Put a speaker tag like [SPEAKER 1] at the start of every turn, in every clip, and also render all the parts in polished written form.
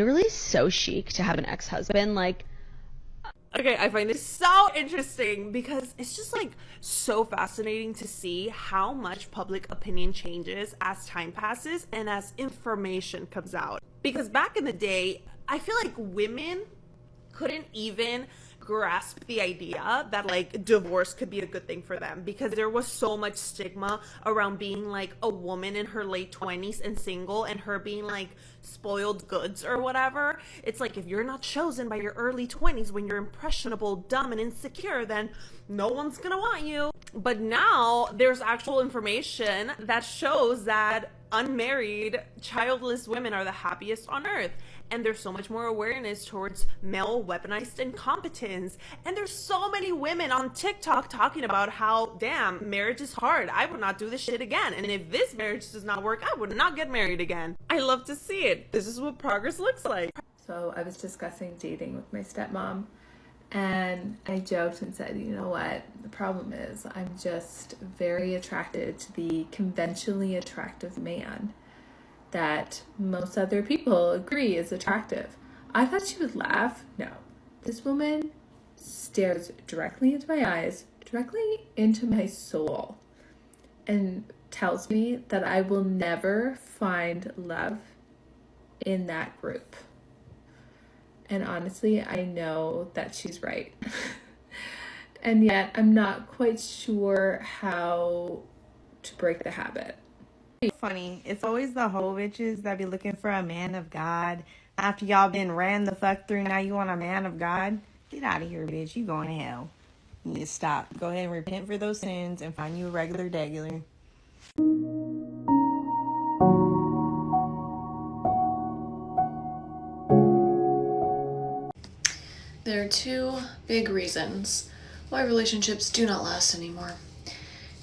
[SPEAKER 1] literally so chic to have an ex-husband. Like,
[SPEAKER 2] Okay, I find this so interesting because it's just like so fascinating to see how much public opinion changes as time passes and as information comes out. Because back in the day, I feel like women couldn't even grasp the idea that like divorce could be a good thing for them because there was so much stigma around being like a woman in her late 20s and single and her being like spoiled goods or whatever. It's like if you're not chosen by your early 20s when you're impressionable, dumb, and insecure, then no one's gonna want you. But now there's actual information that shows that unmarried, childless women are the happiest on earth. And there's so much more awareness towards male weaponized incompetence. And there's so many women on TikTok talking about how, damn, marriage is hard. I would not do this shit again. And if this marriage does not work, I would not get married again. I love to see it. This is what progress looks like.
[SPEAKER 3] So I was discussing dating with my stepmom, and I joked and said, you know what, the problem is I'm just very attracted to the conventionally attractive man that most other people agree is attractive. I thought she would laugh. No. This woman stares directly into my eyes, directly into my soul, and tells me that I will never find love in that group. And honestly, I know that she's right. And yet I'm not quite sure how to break the habit.
[SPEAKER 4] Funny. It's always the whole bitches that be looking for a man of God. After y'all been ran the fuck through, now you want a man of God? Get out of here, bitch. You going to hell. You need to stop. Go ahead and repent for those sins and find you a regular degular.
[SPEAKER 5] There are two big reasons why relationships do not last anymore.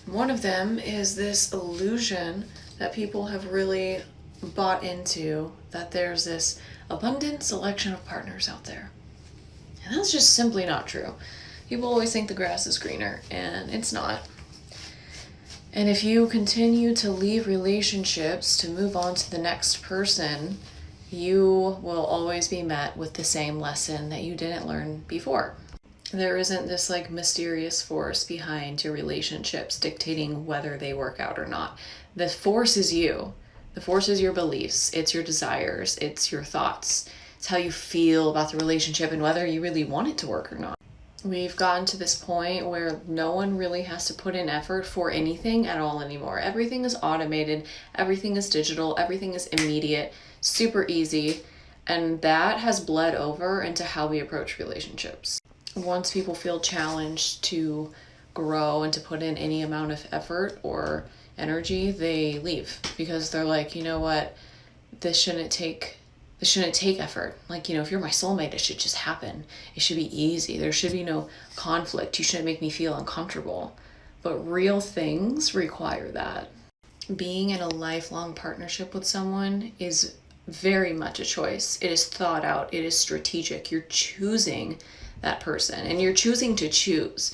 [SPEAKER 5] One of them is this illusion that people have really bought into, that there's this abundant selection of partners out there. And that's just simply not true. People always think the grass is greener, and it's not. And if you continue to leave relationships to move on to the next person, you will always be met with the same lesson that you didn't learn before. There isn't this like mysterious force behind your relationships dictating whether they work out or not. The force is you. The force is your beliefs. It's your desires. It's your thoughts. It's how you feel about the relationship and whether you really want it to work or not. We've gotten to this point where no one really has to put in effort for anything at all anymore. Everything is automated. Everything is digital. Everything is immediate, super easy. And that has bled over into how we approach relationships. Once people feel challenged to grow and to put in any amount of effort or energy, they leave because they're like, you know what, this shouldn't take effort. Like, if you're my soulmate, it should just happen. It should be easy. There should be no conflict. You shouldn't make me feel uncomfortable. But real things require that. Being in a lifelong partnership with someone is very much a choice. It is thought out. It is strategic. You're choosing that person, and you're choosing to choose.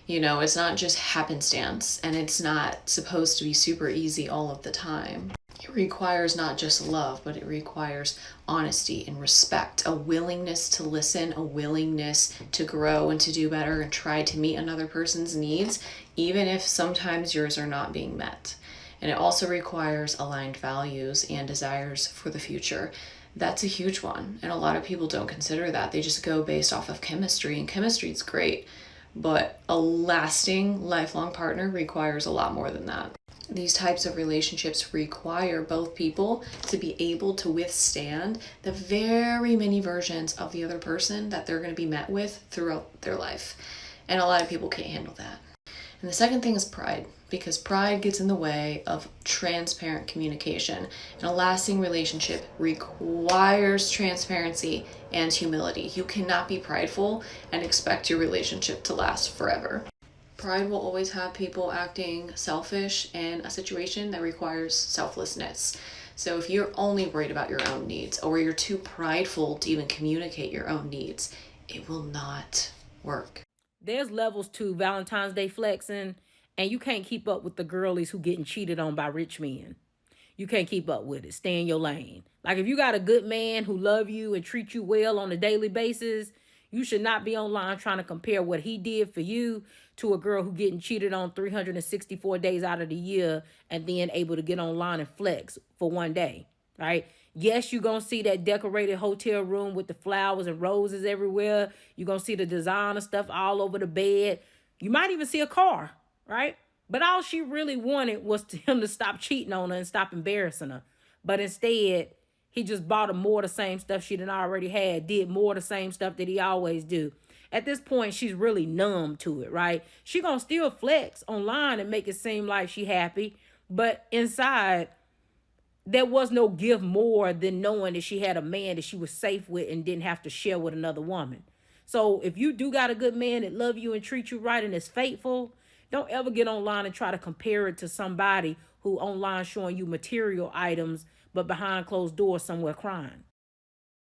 [SPEAKER 5] It's not just happenstance, and it's not supposed to be super easy all of the time. It requires not just love, but it requires honesty and respect, a willingness to listen, a willingness to grow and to do better and try to meet another person's needs, even if sometimes yours are not being met. And it also requires aligned values and desires for the future. That's a huge one, and a lot of people don't consider that. They just go based off of chemistry, and chemistry is great, but a lasting, lifelong partner requires a lot more than that. These types of relationships require both people to be able to withstand the very many versions of the other person that they're going to be met with throughout their life, and a lot of people can't handle that. And the second thing is pride, because pride gets in the way of transparent communication. And a lasting relationship requires transparency and humility. You cannot be prideful and expect your relationship to last forever. Pride will always have people acting selfish in a situation that requires selflessness. So if you're only worried about your own needs, or you're too prideful to even communicate your own needs, it will not work.
[SPEAKER 6] There's levels to Valentine's Day flexing, and you can't keep up with the girlies who getting cheated on by rich men. You can't keep up with it. Stay in your lane. Like if you got a good man who love you and treat you well on a daily basis, you should not be online trying to compare what he did for you to a girl who getting cheated on 364 days out of the year and then able to get online and flex for one day, right? Yes, you're going to see that decorated hotel room with the flowers and roses everywhere. You're going to see the designer stuff all over the bed. You might even see a car, right? But all she really wanted was him to stop cheating on her and stop embarrassing her. But instead, he just bought her more of the same stuff she done already had, did more of the same stuff that he always do. At this point, she's really numb to it, right? She gonna still flex online and make it seem like she happy. But inside, there was no give more than knowing that she had a man that she was safe with and didn't have to share with another woman. So if you do got a good man that love you and treat you right and is faithful, don't ever get online and try to compare it to somebody who online showing you material items, but behind closed doors somewhere crying.